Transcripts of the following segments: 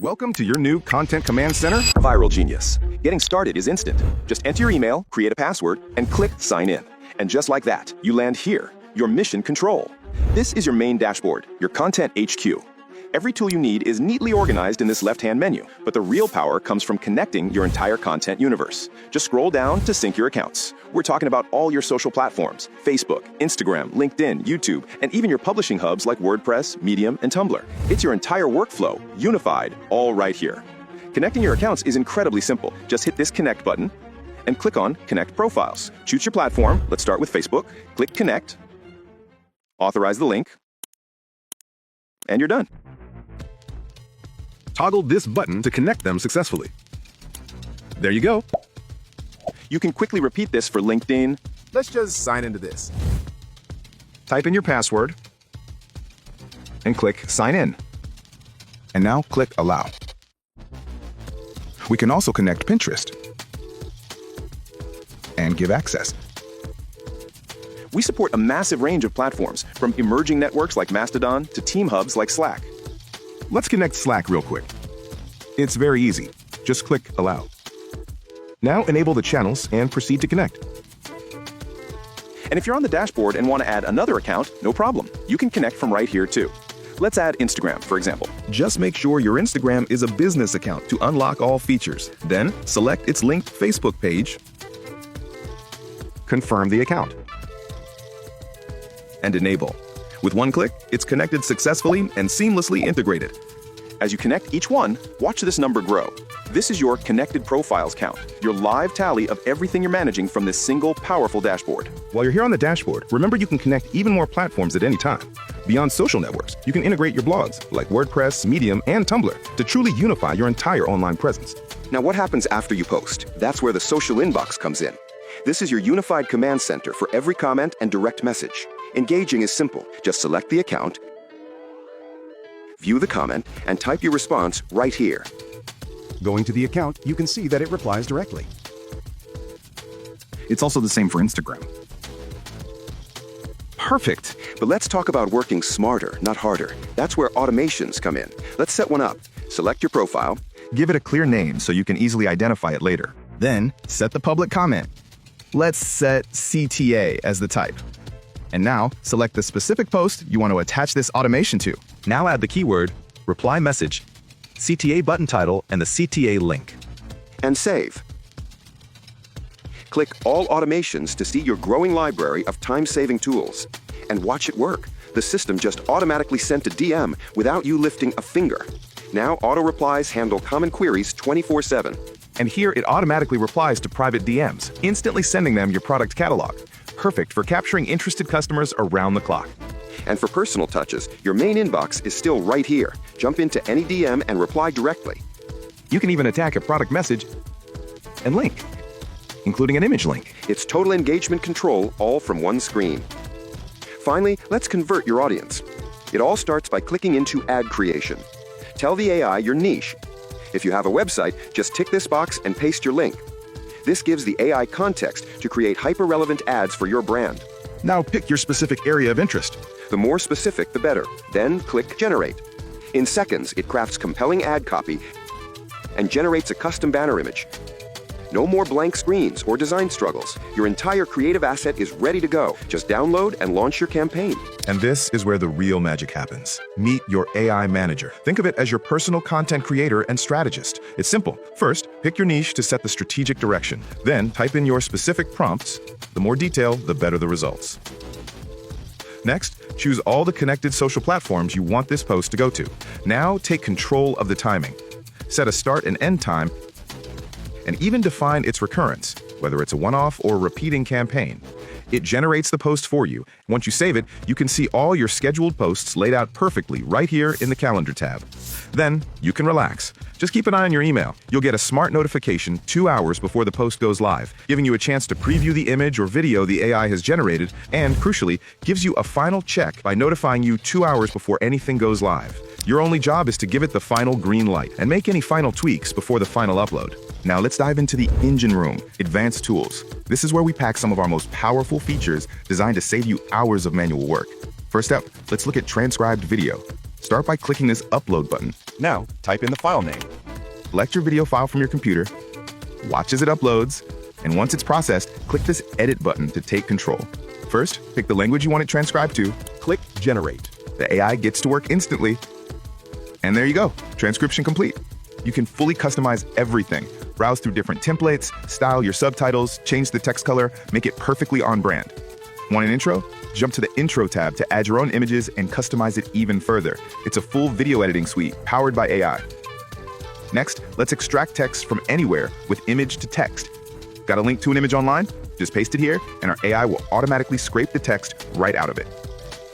Welcome to your new Content Command Center, ViralGenius. Getting started is instant. Just enter your email, create a password, and click Sign In. And just like that, you land here, your mission control. This is your main dashboard, your Content HQ. Every tool you need is neatly organized in this left-hand menu, but the real power comes from connecting your entire content universe. Just scroll down to sync your accounts. We're talking about all your social platforms, Facebook, Instagram, LinkedIn, YouTube, and even your publishing hubs like WordPress, Medium, and Tumblr. It's your entire workflow, unified, all right here. Connecting your accounts is incredibly simple. Just hit this Connect button and click on Connect Profiles. Choose your platform. Let's start with Facebook. Click Connect. Authorize the link. And you're done. Toggle this button to connect them successfully. There you go. You can quickly repeat this for LinkedIn. Let's just sign into this. Type in your password and click Sign In. And now click Allow. We can also connect Pinterest and give access. We support a massive range of platforms, from emerging networks like Mastodon to team hubs like Slack. Let's connect Slack real quick. It's very easy. Just click Allow. Now enable the channels and proceed to connect. And if you're on the dashboard and want to add another account, no problem. You can connect from right here too. Let's add Instagram, for example. Just make sure your Instagram is a business account to unlock all features. Then select its linked Facebook page. Confirm the account. And enable. With one click, it's connected successfully and seamlessly integrated. As you connect each one, watch this number grow. This is your connected profiles count, your live tally of everything you're managing from this single powerful dashboard. While you're here on the dashboard, remember you can connect even more platforms at any time. Beyond social networks, you can integrate your blogs like WordPress, Medium, and Tumblr to truly unify your entire online presence. Now, what happens after you post? That's where the social inbox comes in. This is your unified command center for every comment and direct message. Engaging is simple. Just select the account, view the comment, and type your response right here. Going to the account, you can see that it replies directly. It's also the same for Instagram. Perfect. But let's talk about working smarter, not harder. That's where automations come in. Let's set one up. Select your profile. Give it a clear name so you can easily identify it later. Then, set the public comment. Let's set CTA as the type. And now, select the specific post you want to attach this automation to. Now add the keyword, reply message, CTA button title, and the CTA link. And save. Click All Automations to see your growing library of time-saving tools. And watch it work. The system just automatically sent a DM without you lifting a finger. Now auto-replies handle common queries 24/7. And here it automatically replies to private DMs, instantly sending them your product catalog. Perfect for capturing interested customers around the clock. And for personal touches, your main inbox is still right here. Jump into any DM and reply directly. You can even attack a product message and link, including an image link. It's total engagement control, all from one screen. Finally, let's convert your audience. It all starts by clicking into ad creation. Tell the AI your niche. If you have a website, just tick this box and paste your link. This gives the AI context to create hyper-relevant ads for your brand. Now pick your specific area of interest. The more specific, the better. Then click Generate. In seconds, it crafts compelling ad copy and generates a custom banner image. No more blank screens or design struggles. Your entire creative asset is ready to go. Just download and launch your campaign. And this is where the real magic happens. Meet your AI manager. Think of it as your personal content creator and strategist. It's simple. First, pick your niche to set the strategic direction. Then, type in your specific prompts. The more detail, the better the results. Next, choose all the connected social platforms you want this post to go to. Now, take control of the timing. Set a start and end time, and even define its recurrence, whether it's a one-off or repeating campaign. It generates the post for you. Once you save it, you can see all your scheduled posts laid out perfectly right here in the Calendar tab. Then, you can relax. Just keep an eye on your email. You'll get a smart notification 2 hours before the post goes live, giving you a chance to preview the image or video the AI has generated, and, crucially, gives you a final check by notifying you 2 hours before anything goes live. Your only job is to give it the final green light and make any final tweaks before the final upload. Now let's dive into the engine room, advanced tools. This is where we pack some of our most powerful features designed to save you hours of manual work. First up, let's look at transcribed video. Start by clicking this upload button. Now, type in the file name. Select your video file from your computer, watch as it uploads, and once it's processed, click this edit button to take control. First, pick the language you want it transcribed to, Click Generate. the AI gets to work instantly, and there you go, transcription complete. You can fully customize everything. Browse through different templates, style your subtitles, change the text color, make it perfectly on brand. Want an intro? Jump to the Intro tab to add your own images and customize it even further. It's a full video editing suite powered by AI. Next, let's extract text from anywhere with image to text. Got a link to an image online? Just paste it here, and our AI will automatically scrape the text right out of it.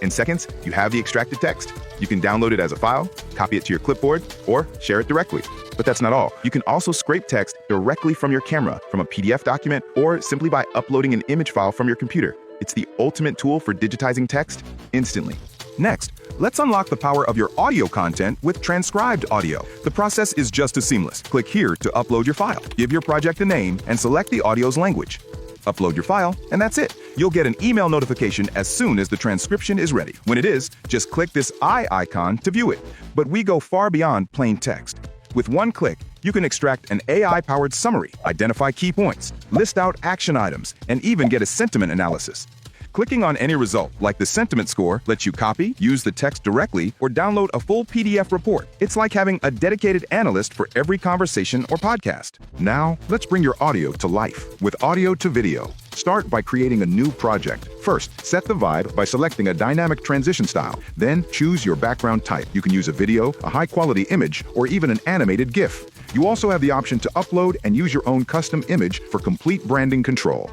In seconds, you have the extracted text. You can download it as a file, copy it to your clipboard, or share it directly. But that's not all. You can also scrape text directly from your camera, from a PDF document, or simply by uploading an image file from your computer. It's the ultimate tool for digitizing text instantly. Next, let's unlock the power of your audio content with transcribed audio. The process is just as seamless. Click here to upload your file. Give your project a name and select the audio's language. Upload your file, and that's it. You'll get an email notification as soon as the transcription is ready. When it is, just click this eye icon to view it. But we go far beyond plain text. With one click, you can extract an AI-powered summary, identify key points, list out action items, and even get a sentiment analysis. Clicking on any result, like the sentiment score, lets you copy, use the text directly, or download a full PDF report. It's like having a dedicated analyst for every conversation or podcast. Now, let's bring your audio to life with audio to video. Start by creating a new project. First, set the vibe by selecting a dynamic transition style. Then, choose your background type. You can use a video, a high-quality image, or even an animated GIF. You also have the option to upload and use your own custom image for complete branding control.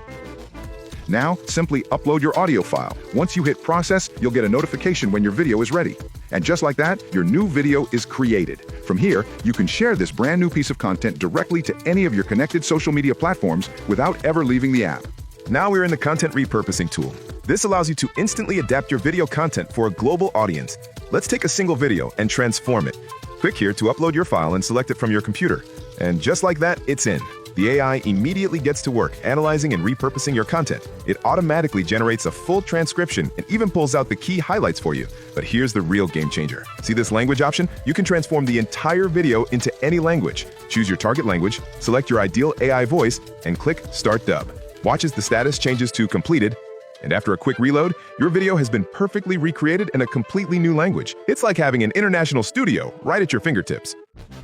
Now, simply upload your audio file. Once you hit process, you'll get a notification when your video is ready. And just like that, your new video is created. From here, you can share this brand new piece of content directly to any of your connected social media platforms without ever leaving the app. Now we're in the content repurposing tool. This allows you to instantly adapt your video content for a global audience. Let's take a single video and transform it. Click here to upload your file and select it from your computer. And just like that, it's in. The AI immediately gets to work analyzing and repurposing your content. It automatically generates a full transcription and even pulls out the key highlights for you. But here's the real game changer. See this language option? You can transform the entire video into any language. Choose your target language, select your ideal AI voice, and click Start Dub. Watch as the status changes to completed, and after a quick reload, your video has been perfectly recreated in a completely new language. It's like having an international studio right at your fingertips.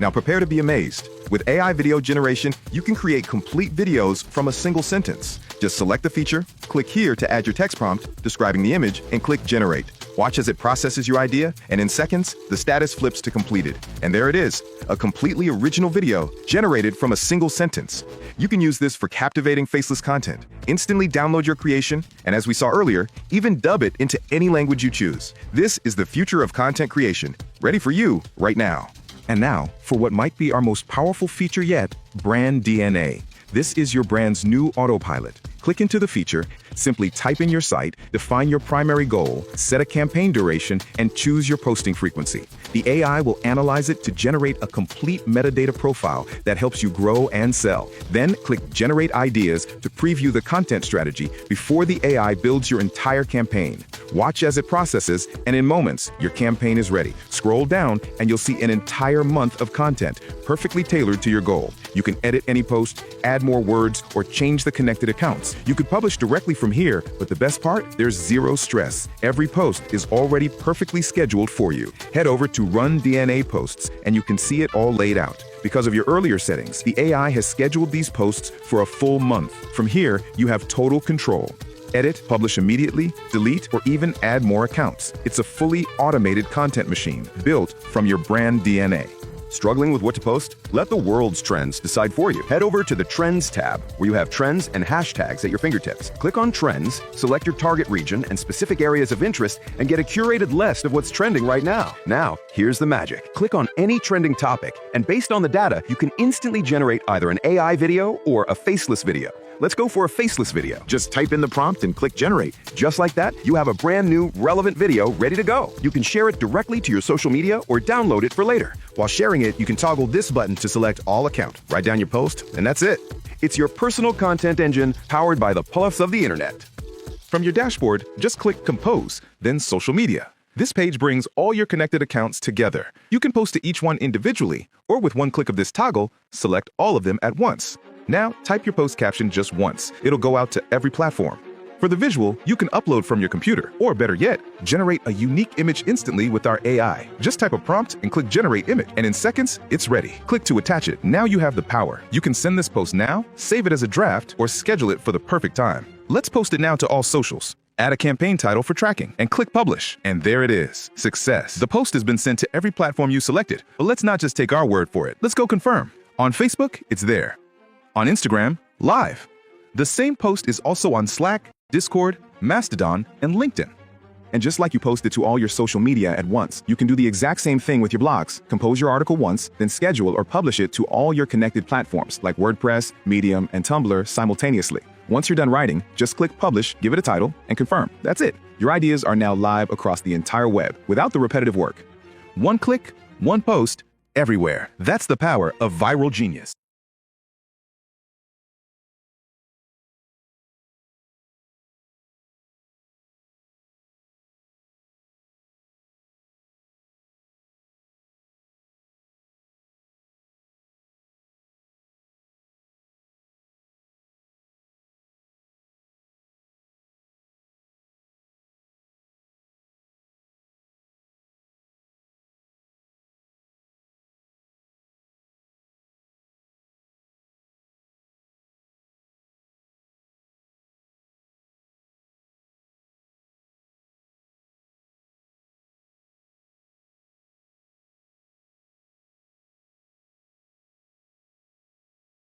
Now prepare to be amazed. With AI video generation, you can create complete videos from a single sentence. Just select the feature, click here to add your text prompt describing the image, and click Generate. Watch as it processes your idea, and in seconds, the status flips to completed. And there it is, a completely original video generated from a single sentence. You can use this for captivating faceless content. Instantly download your creation, and as we saw earlier, even dub it into any language you choose. This is the future of content creation, ready for you right now. And now, for what might be our most powerful feature yet, Brand DNA. This is your brand's new autopilot. Click into the feature, simply type in your site, define your primary goal, set a campaign duration, and choose your posting frequency. The AI will analyze it to generate a complete metadata profile that helps you grow and sell. Then click Generate Ideas to preview the content strategy before the AI builds your entire campaign. Watch as it processes, and in moments, your campaign is ready. Scroll down, and you'll see an entire month of content, perfectly tailored to your goal. You can edit any post, add more words, or change the connected accounts. You could publish directly from here, but the best part? There's zero stress. Every post is already perfectly scheduled for you. Head over to Run DNA Posts, and you can see it all laid out. Because of your earlier settings, the AI has scheduled these posts for a full month. From here, you have total control. Edit, publish immediately, delete, or even add more accounts. It's a fully automated content machine built from your brand DNA. Struggling with what to post? Let the world's trends decide for you. Head over to the Trends tab, where you have trends and hashtags at your fingertips. Click on Trends, select your target region and specific areas of interest, and get a curated list of what's trending right now. Now, here's the magic. Click on any trending topic, and based on the data, you can instantly generate either an AI video or a faceless video. Let's go for a faceless video. Just type in the prompt and click Generate. Just like that, you have a brand new, relevant video ready to go. You can share it directly to your social media or download it for later. While sharing it, you can toggle this button to select all account. Write down your post, and that's it. It's your personal content engine powered by the pulse of the internet. From your dashboard, just click Compose, then Social Media. This page brings all your connected accounts together. You can post to each one individually, or with one click of this toggle, select all of them at once. Now, type your post caption just once. It'll go out to every platform. For the visual, you can upload from your computer, or better yet, generate a unique image instantly with our AI. Just type a prompt and click Generate Image, and in seconds, it's ready. Click to attach it. Now you have the power. You can send this post now, save it as a draft, or schedule it for the perfect time. Let's post it now to all socials. Add a campaign title for tracking, and click Publish. And there it is. Success. The post has been sent to every platform you selected. But let's not just take our word for it. Let's go confirm. On Facebook, it's there. On Instagram, live. The same post is also on Slack, Discord, Mastodon, and LinkedIn. And just like you posted to all your social media at once, you can do the exact same thing with your blogs. Compose your article once, then schedule or publish it to all your connected platforms like WordPress, Medium, and Tumblr simultaneously. Once you're done writing, just click Publish, give it a title, and confirm. That's it. Your ideas are now live across the entire web without the repetitive work. One click, one post, everywhere. That's the power of ViralGenius.